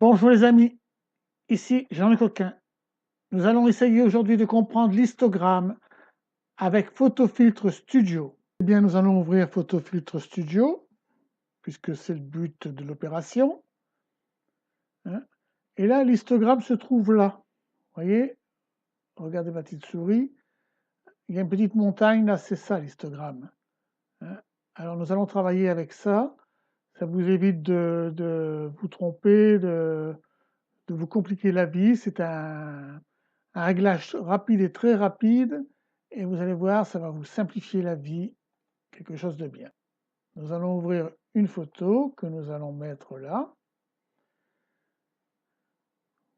Bonjour les amis, ici Jean-Luc Coquin. Nous allons essayer aujourd'hui de comprendre l'histogramme avec Photofiltre Studio. Eh bien, nous allons ouvrir Photofiltre Studio, puisque c'est le but de l'opération, hein. Et là, l'histogramme se trouve là. Vous voyez, regardez ma petite souris. Il y a une petite montagne là, c'est ça l'histogramme, hein. Alors, nous allons travailler avec ça. Ça vous évite de vous tromper, de vous compliquer la vie. C'est un réglage rapide et très rapide, et vous allez voir, ça va vous simplifier la vie, quelque chose de bien. Nous allons ouvrir une photo que nous allons mettre là.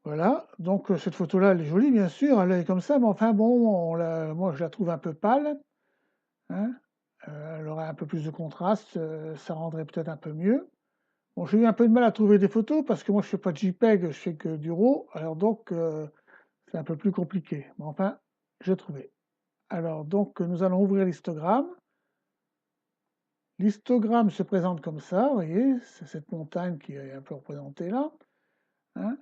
Voilà, donc cette photo-là, elle est jolie, bien sûr, elle est comme ça, mais enfin bon, moi je la trouve un peu pâle, hein. Elle aurait un peu plus de contraste, ça rendrait peut-être un peu mieux. Bon, j'ai eu un peu de mal à trouver des photos parce que moi je fais pas de JPEG, je fais que du RAW, alors donc c'est un peu plus compliqué. Mais enfin, j'ai trouvé. Alors donc nous allons ouvrir l'histogramme. L'histogramme se présente comme ça, vous voyez, c'est cette montagne qui est un peu représentée là, hein.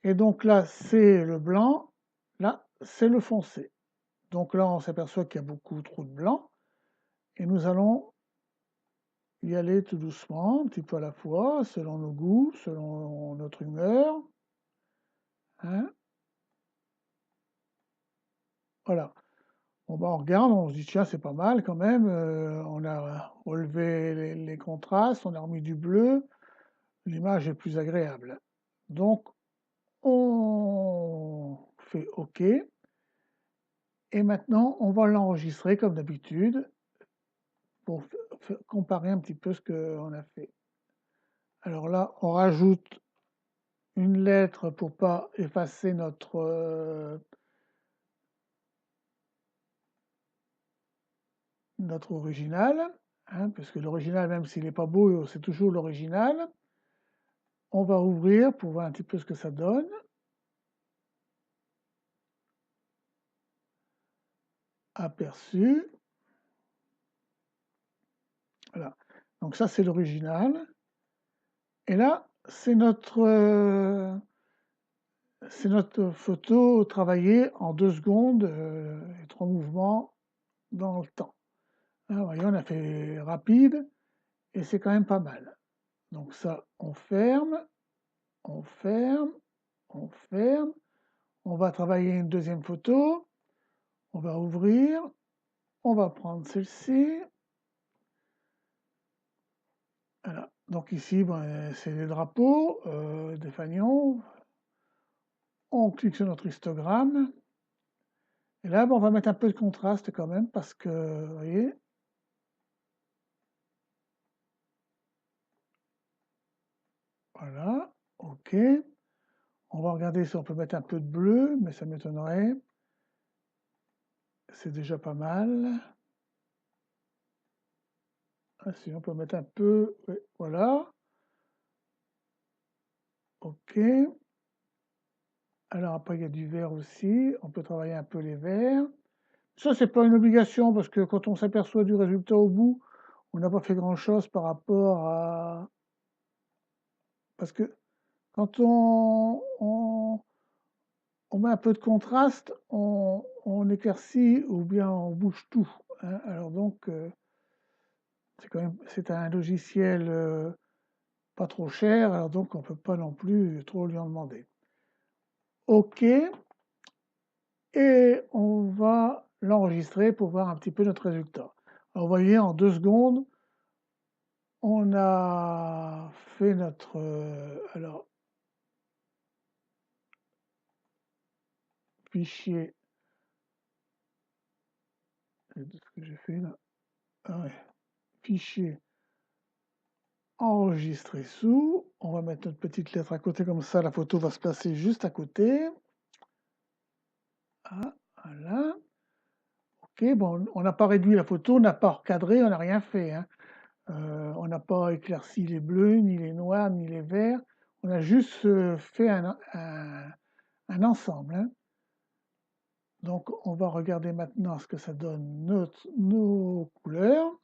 Et donc là, c'est le blanc, là, c'est le foncé. Donc là, on s'aperçoit qu'il y a beaucoup trop de blanc, et nous allons y aller tout doucement, un petit peu à la fois, selon nos goûts, selon notre humeur, hein. Voilà. Bon, bah, on regarde, on se dit, tiens, c'est pas mal quand même, on a relevé les contrastes, on a remis du bleu, l'image est plus agréable. Donc, on fait OK. Et maintenant, on va l'enregistrer comme d'habitude pour comparer un petit peu ce qu'on a fait. Alors là, on rajoute une lettre pour pas effacer notre original, hein, parce que l'original, même s'il n'est pas beau, c'est toujours l'original. On va ouvrir pour voir un petit peu ce que ça donne. Aperçu. Voilà. Donc ça, c'est l'original. Et là, c'est notre photo travaillée en 2 secondes et 3 mouvements dans le temps. Hein, vous voyez, on a fait rapide et c'est quand même pas mal. Donc ça, on ferme, on ferme, on ferme. On va travailler une deuxième photo. On va ouvrir. On va prendre celle-ci. Voilà. Donc ici, ben, c'est les drapeaux des fanions. On clique sur notre histogramme. Et là, ben, on va mettre un peu de contraste quand même parce que, vous voyez, voilà, OK. On va regarder si on peut mettre un peu de bleu, mais ça m'étonnerait. C'est déjà pas mal. Ah, si on peut mettre un peu, oui, voilà. OK. Alors après, il y a du vert aussi. On peut travailler un peu les verts. Ça, c'est pas une obligation parce que quand on s'aperçoit du résultat au bout, on n'a pas fait grand-chose par rapport à... Parce que quand on met un peu de contraste, on éclaircit ou bien on bouge tout, hein. Alors donc, c'est un logiciel pas trop cher, alors donc on ne peut pas non plus trop lui en demander. OK, et on va l'enregistrer pour voir un petit peu notre résultat. Alors vous voyez, en 2 secondes, on a fait notre... alors, fichier... Ce que j'ai fait là. Ah ouais. Fichier enregistrer sous. On va mettre notre petite lettre à côté, comme ça la photo va se placer juste à côté. Ah, voilà. OK, bon, on n'a pas réduit la photo, on n'a pas recadré, on n'a rien fait, hein. On n'a pas éclairci les bleus, ni les noirs, ni les verts. On a juste fait un ensemble, hein. Donc, on va regarder maintenant ce que ça donne nos couleurs.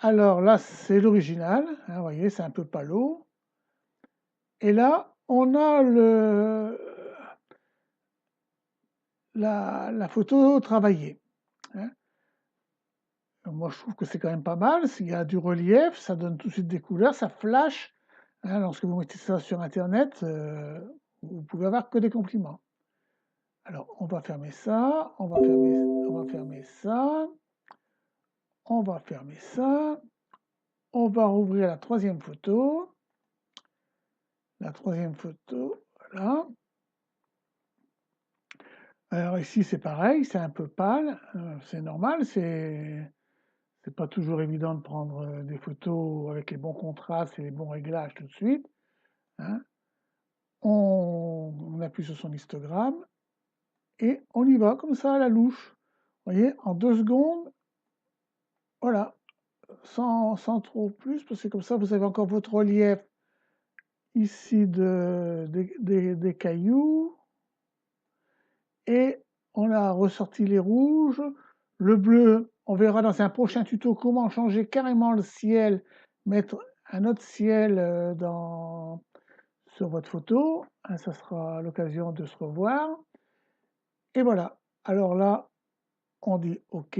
Alors là, c'est l'original, hein, vous voyez, c'est un peu palo. Et là, on a la photo travaillée, hein. Moi, je trouve que c'est quand même pas mal. S'il y a du relief, ça donne tout de suite des couleurs, ça flash, hein. Lorsque vous mettez ça sur Internet, vous pouvez avoir que des compliments. Alors, on va fermer ça, on va fermer ça, on va fermer ça, on va rouvrir la troisième photo. La troisième photo, voilà. Alors ici, c'est pareil, c'est un peu pâle, c'est normal, c'est pas toujours évident de prendre des photos avec les bons contrastes et les bons réglages tout de suite, hein. On appuie sur son histogramme et on y va comme ça à la louche. Vous voyez, en 2 secondes, voilà, sans trop plus, parce que comme ça, vous avez encore votre relief ici des cailloux. Et on a ressorti les rouges. Le bleu, on verra dans un prochain tuto comment changer carrément le ciel, mettre un autre ciel sur votre photo. Hein, ça sera l'occasion de se revoir. Et voilà. Alors là, on dit OK.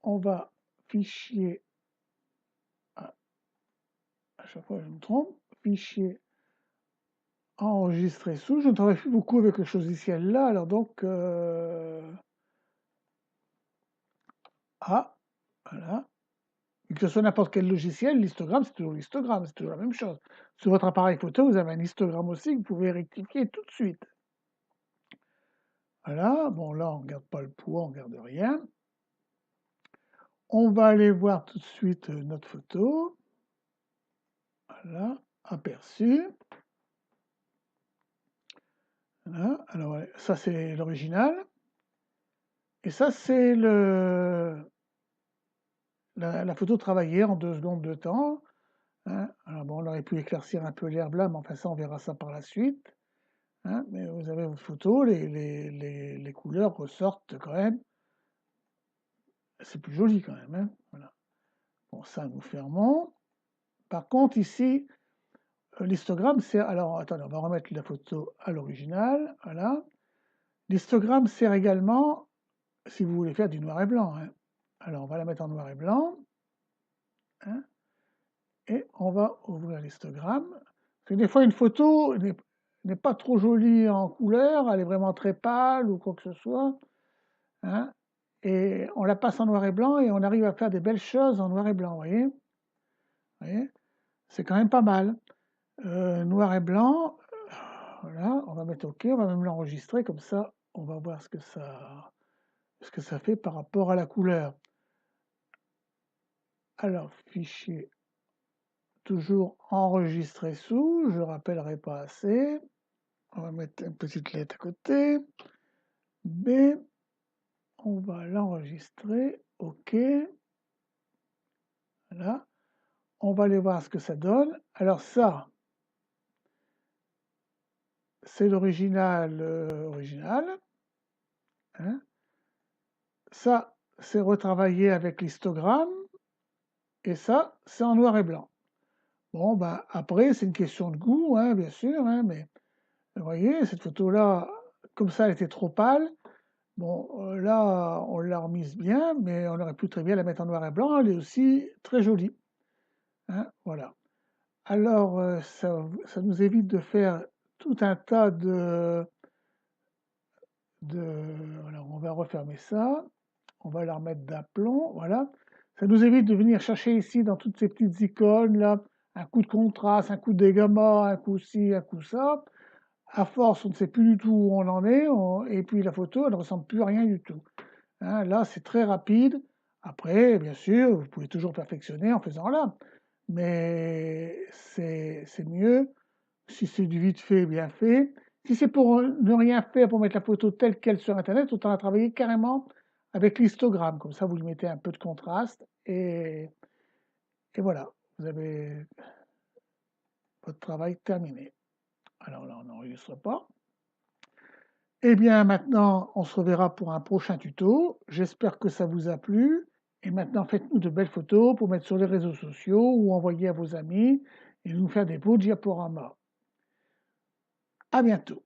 On va fichier, à chaque fois je me trompe, fichier enregistrer sous. Je ne travaille plus beaucoup avec le logiciel là, alors donc voilà. Que ce soit n'importe quel logiciel, l'histogramme, c'est toujours l'histogramme, c'est toujours la même chose. Sur votre appareil photo, vous avez un histogramme aussi que vous pouvez rectifier tout de suite. Voilà, bon là, on ne regarde pas le poids, on ne regarde rien. On va aller voir tout de suite notre photo. Voilà, aperçu. Voilà, alors ça c'est l'original. Et ça c'est la photo travaillée en 2 secondes de temps, hein. Alors bon, on aurait pu éclaircir un peu l'herbe là, mais enfin ça, on verra ça par la suite, hein. Mais vous avez votre photo, les couleurs ressortent quand même. C'est plus joli quand même, hein. Voilà. Bon, ça, nous fermons. Par contre, ici, l'histogramme, c'est... Alors, attendez, on va remettre la photo à l'original. Voilà. L'histogramme sert également si vous voulez faire du noir et blanc, hein. Alors, on va la mettre en noir et blanc, hein, et on va ouvrir l'histogramme. Parce que des fois, une photo n'est pas trop jolie en couleur, elle est vraiment très pâle ou quoi que ce soit, hein, et on la passe en noir et blanc et on arrive à faire des belles choses en noir et blanc, vous voyez, c'est quand même pas mal. Noir et blanc, voilà, on va mettre OK, on va même l'enregistrer, comme ça, on va voir ce que ça fait par rapport à la couleur. Alors, fichier, toujours enregistré sous, je ne rappellerai pas assez. On va mettre une petite lettre à côté. B, on va l'enregistrer, OK. Voilà. On va aller voir ce que ça donne. Alors ça, c'est l'original original, hein. Ça, c'est retravaillé avec l'histogramme. Et ça, c'est en noir et blanc. Bon, ben, après, c'est une question de goût, hein, bien sûr, hein, mais vous voyez, cette photo-là, comme ça, elle était trop pâle. Bon, là, on l'a remise bien, mais on aurait pu très bien la mettre en noir et blanc. Elle est aussi très jolie, hein, voilà. Alors, ça nous évite de faire tout un tas alors, on va refermer ça. On va la remettre d'aplomb, voilà. Ça nous évite de venir chercher ici dans toutes ces petites icônes là, un coup de contraste, un coup de gamma, un coup ci, un coup ça. À force, on ne sait plus du tout où on en est, et puis la photo, elle ne ressemble plus à rien du tout, hein. Là, c'est très rapide. Après, bien sûr, vous pouvez toujours perfectionner en faisant là, mais c'est mieux si c'est du vite fait, bien fait. Si c'est pour ne rien faire, pour mettre la photo telle qu'elle sur Internet, autant la travailler carrément avec l'histogramme. Comme ça, vous lui mettez un peu de contraste et voilà, vous avez votre travail terminé. Alors là, on n'enregistre pas. Eh bien, maintenant, on se reverra pour un prochain tuto. J'espère que ça vous a plu Et maintenant, faites-nous de belles photos pour mettre sur les réseaux sociaux ou envoyer à vos amis et nous faire des beaux diaporamas. À bientôt.